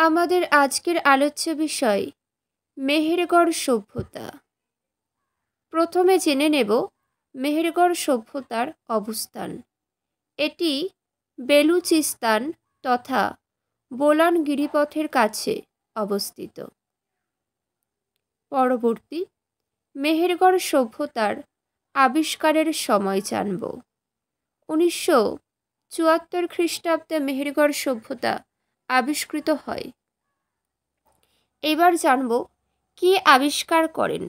আমাদের আজকের আলোচ্য বিষয় মেহেরগড় সভ্যতা। প্রথমে জেনে নেব মেহেরগড় সভ্যতার অবস্থান। এটি বেলুচিস্তান তথা বোলান গিরিপথের কাছে অবস্থিত। পরবর্তী, মেহেরগড় সভ্যতার আবিষ্কারের সময় জানব। 1974 খ্রিস্টাব্দে মেহেরগড় সভ্যতা আবিষ্কৃত হয়। এবার জানব কি আবিষ্কার করেন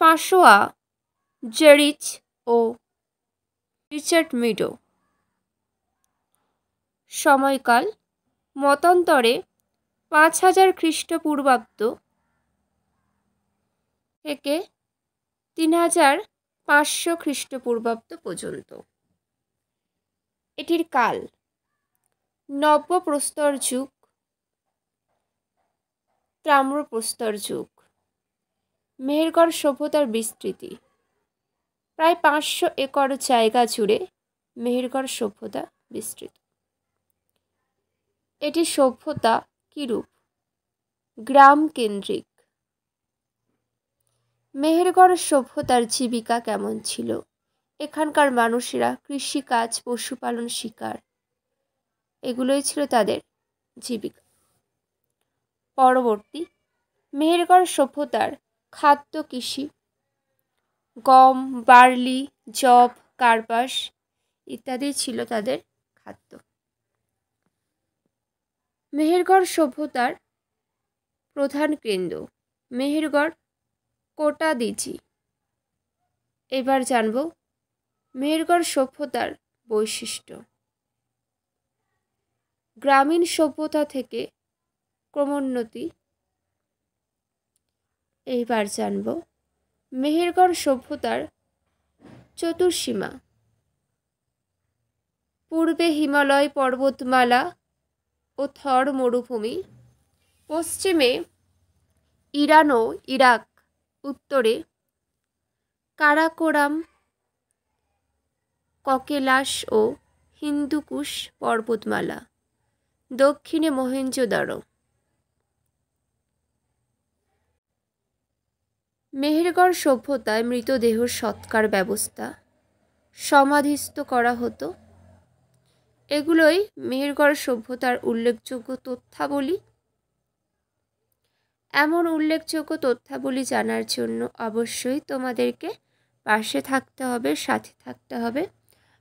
ফ্রাঁসোয়া জেরিচ ও রিচার্ড মিডো। সময়কাল মতান্তরে 5000 খ্রিস্টপূর্বাব্দ থেকে 3500 খ্রিস্টপূর্বাব্দ পর্যন্ত। এটির কাল নব্যপ্রস্তর যুগ, তাম্রপ্রস্তর যুগ। মেহেরগড় সভ্যতার বিস্তৃতি প্রায় 500 একর জায়গা জুড়ে মেহেরগড় সভ্যতা বিস্তৃত। এটি সভ্যতা কিরূপ? গ্রাম কেন্দ্রিক। মেহেরগড় সভ্যতার জীবিকা কেমন ছিল? এখানকার মানুষেরা কৃষিকাজ, পশুপালন, শিকার, এগুলোই ছিল তাদের জীবিকা। পরবর্তী, মেহেরগড় সভ্যতার খাদ্য কৃষি, গম, বার্লি, যব, কার্পাস ইত্যাদি ছিল তাদের খাদ্য। মেহেরগড় সভ্যতার প্রধান কেন্দ্র মেহেরগড় কোটাদিচি। এবার জানব মেহেরগড় সভ্যতার বৈশিষ্ট্য। গ্রামীণ সভ্যতা থেকে ক্রমোন্নতি। এইবার জানব মেহেরগড় সভ্যতার চতুর্সীমা। পূর্বে হিমালয় পর্বতমালা ও থর মরুভূমি, পশ্চিমে ইরান ও ইরাক, উত্তরে কারাকোরাম, ককেলাস ও হিন্দুকুশ পর্বতমালা, দক্ষিণে মহেঞ্জোদারো। মেহেরগড় সভ্যতায় মৃতদেহ সৎকার ব্যবস্থা, সমাধিস্থ করা হতো। এগুলোই মেহেরগড় সভ্যতার উল্লেখযোগ্য তথ্যাবলী। এমন উল্লেখযোগ্য তথ্যাবলী জানার জন্য অবশ্যই তোমাদেরকে পাশে থাকতে হবে, সাথে থাকতে হবে।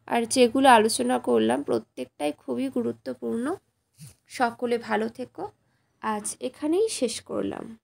আর যেগুলো আলোচনা করলাম প্রত্যেকটাই খুবই গুরুত্বপূর্ণ। সকলে ভালো থেকো। আজ এখানেই শেষ করলাম।